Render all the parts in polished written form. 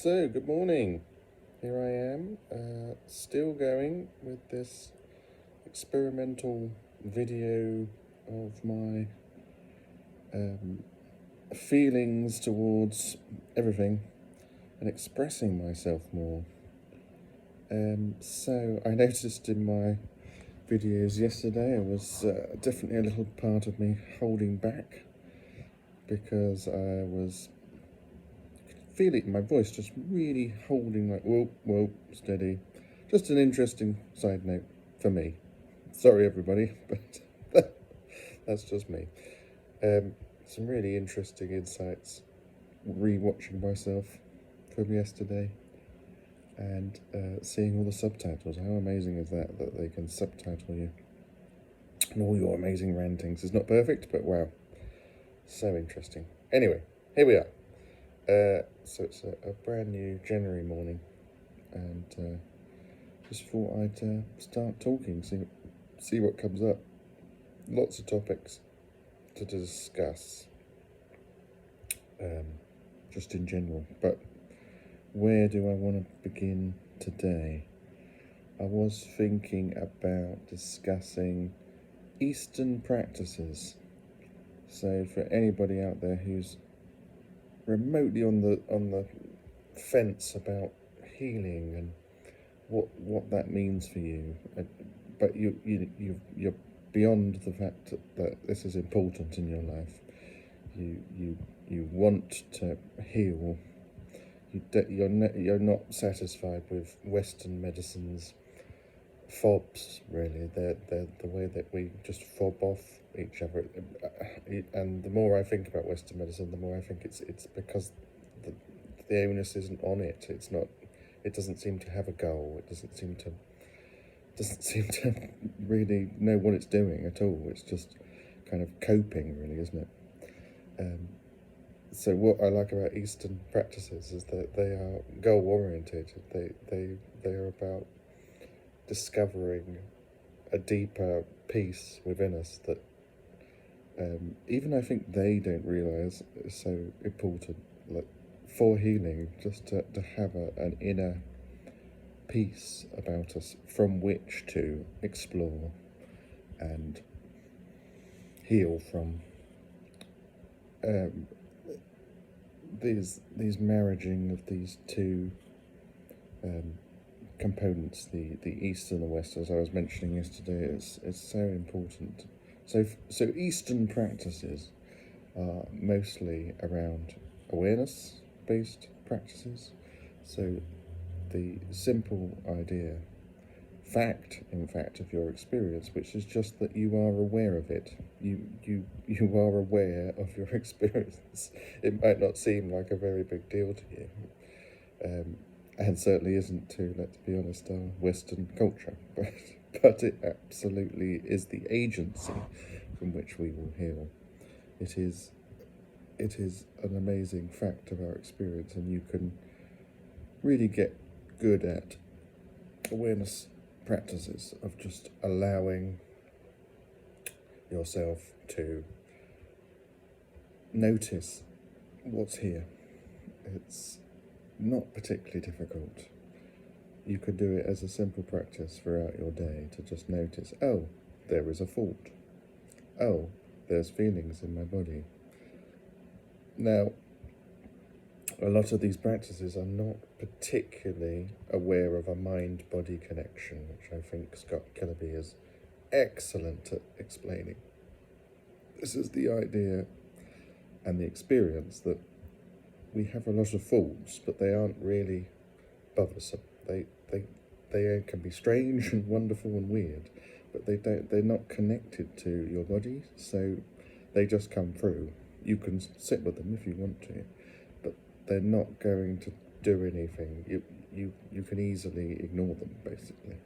So, good morning. Here I am, still going with this experimental video of my feelings towards everything and expressing myself more. So, I noticed in my videos yesterday, I was definitely a little part of me holding back because I was feeling in my voice just really holding, like, whoa, steady. Just an interesting side note for me. Sorry, everybody, but that's just me. Some really interesting insights re-watching myself from yesterday and seeing all the subtitles. How amazing is that they can subtitle you and all your amazing rantings. It's not perfect, but wow, so interesting. Anyway, here we are. So it's a brand new January morning, and just thought I'd start talking, see what comes up. Lots of topics to discuss, just in general. But where do I want to begin today? I was thinking about discussing Eastern practices. So for anybody out there who's remotely on the fence about healing and what that means for you, but you're beyond the fact that this is important in your life. You want to heal. You're not satisfied with Western medicine's fobs, really. They're the way that we just fob off each other. And the more I think about Western medicine, the more I think it's because the onus isn't on it. It's not. It doesn't seem to have a goal. It doesn't seem to really know what it's doing at all. It's just kind of coping, really, isn't it? So what I like about Eastern practices is that they are goal oriented. They are about discovering a deeper peace within us that even I think they don't realise is so important. Like for healing, just to have an inner peace about us from which to explore and heal from. These marriaging of these two components, the East and the West, as I was mentioning yesterday, is so important. So Eastern practices are mostly around awareness-based practices. So the simple idea, in fact, of your experience, which is just that you are aware of it. You are aware of your experience. It might not seem like a very big deal to you, and certainly isn't to, let's be honest, our Western culture, but it absolutely is the agency from which we will heal. It is an amazing fact of our experience, and you can really get good at awareness practices of just allowing yourself to notice what's here. It's not particularly difficult. You could do it as a simple practice throughout your day to just notice, oh, there is a fault. Oh, there's feelings in my body. Now, a lot of these practices are not particularly aware of a mind-body connection, which I think Scott Kilby is excellent at explaining. This is the idea and the experience that we have a lot of faults, but they aren't really bothersome. They can be strange and wonderful and weird, but they're not connected to your body, so they just come through. You can sit with them if you want to, but they're not going to do anything. You can easily ignore them, basically.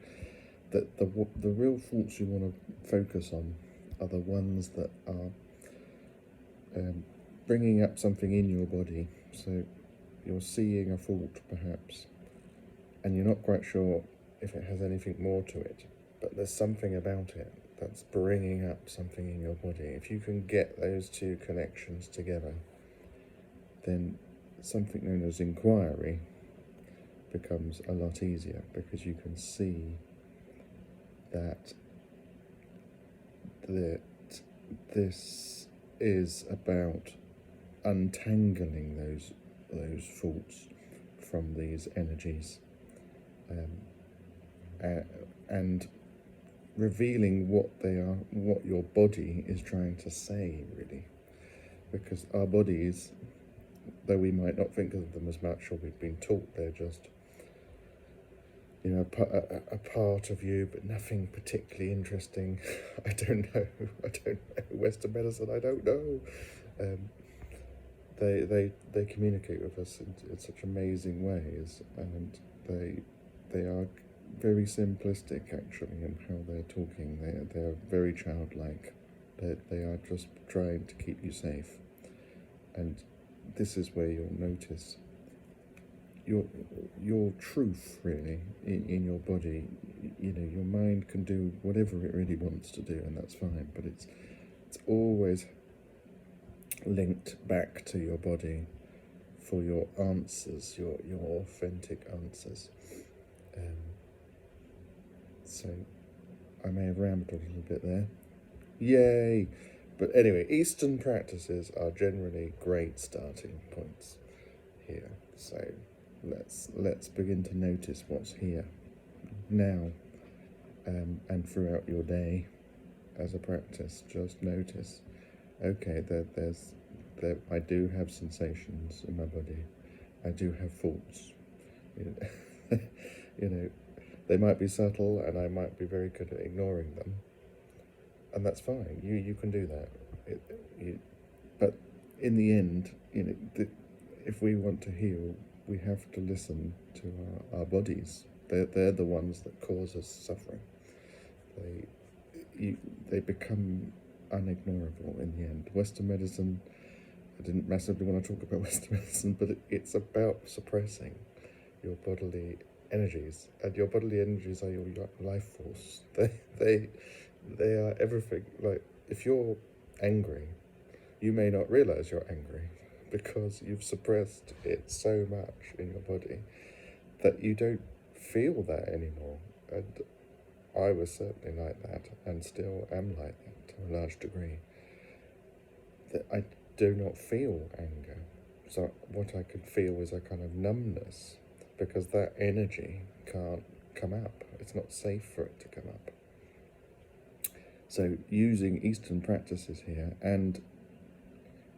The real faults you want to focus on are the ones that are bringing up something in your body. So you're seeing a fault, perhaps, and you're not quite sure if it has anything more to it, but there's something about it that's bringing up something in your body. If you can get those two connections together, then something known as inquiry becomes a lot easier, because you can see that this is about untangling those faults from these energies, and revealing what they are, what your body is trying to say, really. Because our bodies, though we might not think of them as much, or we've been taught they're just, you know, a part of you, but nothing particularly interesting. I don't know. Western medicine, I don't know. They communicate with us in such amazing ways, and they are very simplistic, actually, in how they're talking. They are very childlike. They are just trying to keep you safe. And this is where you'll notice your truth, really, in your body. You know, your mind can do whatever it really wants to do, and that's fine, but it's always linked back to your body for your answers, your authentic answers. So I may have rambled a little bit there. Yay! But anyway, Eastern practices are generally great starting points here. So let's begin to notice what's here now, and throughout your day as a practice. Just notice, okay, I do have sensations in my body. I do have thoughts. You know, they might be subtle, and I might be very good at ignoring them, and that's fine. You can do that. But in the end, you know, if we want to heal, we have to listen to our bodies. They're the ones that cause us suffering. They become unignorable in the end. Western medicine, I didn't massively want to talk about Western medicine, but it's about suppressing your bodily energies, and your bodily energies are your life force. They are everything. Like, if you're angry, you may not realize you're angry, because you've suppressed it so much in your body that you don't feel that anymore. And I was certainly like that, and still am like that to a large degree. That I do not feel anger. So what I could feel is a kind of numbness, because that energy can't come up. It's not safe for it to come up. So using Eastern practices here, and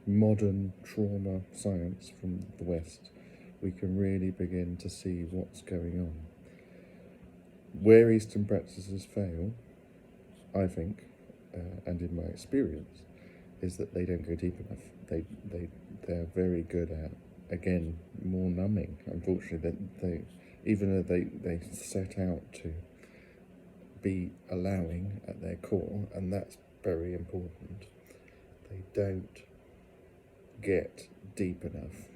modern trauma science from the West, we can really begin to see what's going on. Where Eastern practices fail, I think, and in my experience, is that they don't go deep enough. They're very good at, again, more numbing. Unfortunately, even though they set out to be allowing at their core, and that's very important, they don't get deep enough.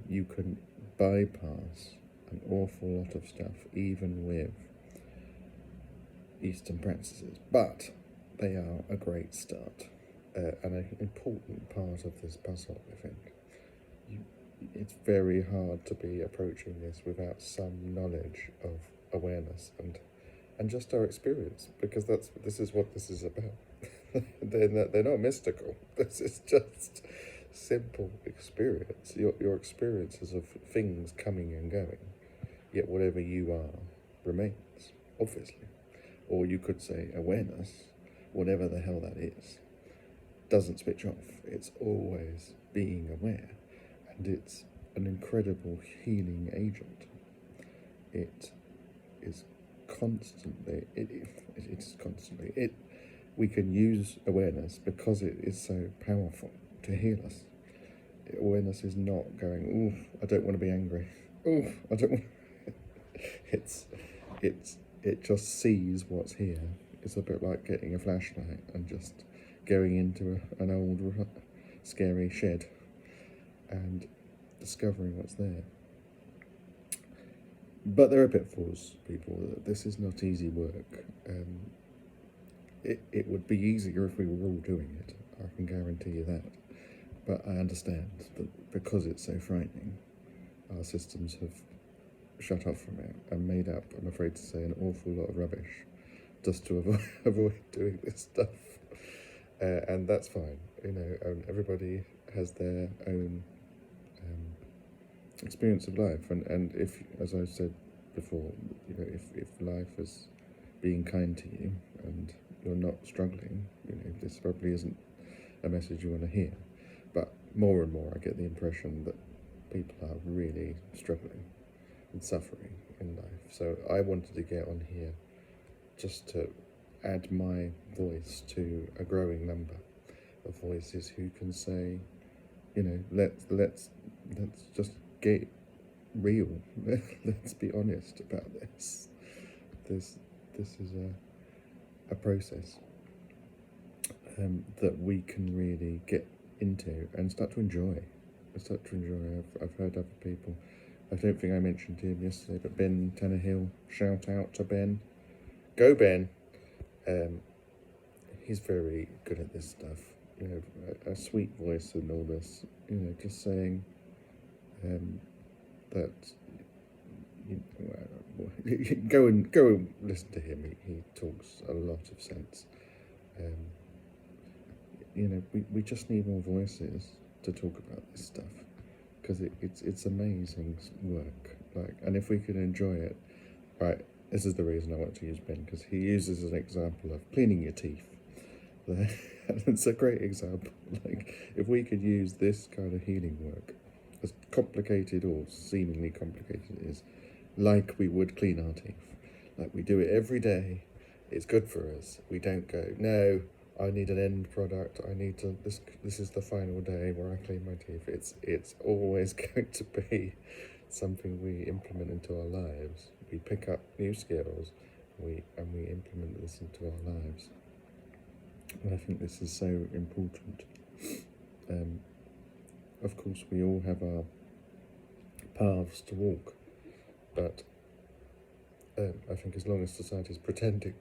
You can bypass an awful lot of stuff even with Eastern practices, but they are a great start, and an important part of this puzzle, I think. It's very hard to be approaching this without some knowledge of awareness and just our experience, because this is what this is about. They're not mystical. This is just simple experience. Your experiences of things coming and going, yet whatever you are remains, obviously. Or you could say awareness, whatever the hell that is, doesn't switch off. It's always being aware, and it's an incredible healing agent. It is constantly. We can use awareness because it is so powerful to heal us. Awareness is not going, ooh, I don't want to be angry. Ooh, I don't want. It just sees what's here. It's a bit like getting a flashlight and just going into an old, scary shed and discovering what's there. But there are pitfalls, people. This is not easy work. It would be easier if we were all doing it. I can guarantee you that. But I understand that because it's so frightening, our systems have shut off from it and made up, I'm afraid to say, an awful lot of rubbish just to avoid doing this stuff. And that's fine, everybody has their own experience of life, and if, as I said before, if life is being kind to you and you're not struggling, this probably isn't a message you want to hear. But more and more I get the impression that people are really struggling and suffering in life. So I wanted to get on here just to add my voice to a growing number of voices who can say, let's just get real. Let's be honest about this. This is a process that we can really get into and start to enjoy. I've heard other people. I don't think I mentioned him yesterday, but Ben Tannehill. Shout out to Ben. Go Ben. He's very good at this stuff. A sweet voice and all this. Just saying that. Go and listen to him. He talks a lot of sense. We just need more voices to talk about this stuff, because it's amazing work. And if we can enjoy it, right? This is the reason I want to use Ben, because he uses an example of cleaning your teeth. It's a great example. If we could use this kind of healing work, as complicated or seemingly complicated it is, like we would clean our teeth, like we do it every day, it's good for us. We don't go, no, I need an end product, I need to, this is the final day where I clean my teeth. It's always going to be something we implement into our lives. We pick up new skills, and we implement this into our lives. And I think this is so important. Of course, we all have our paths to walk, but I think as long as society is pretending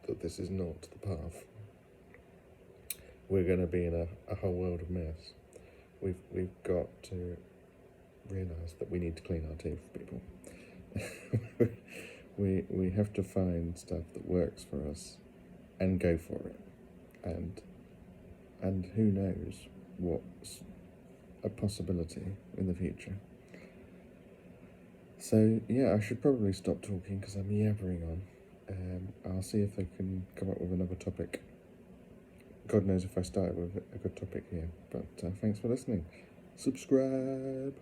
that this is not the path, we're going to be in a whole world of mess. We've got to realise that we need to clean our teeth, people. we have to find stuff that works for us and go for it. And who knows what's a possibility in the future. So yeah, I should probably stop talking because I'm yabbering on. I'll see if I can come up with another topic. God knows if I started with a good topic here. But thanks for listening. Subscribe.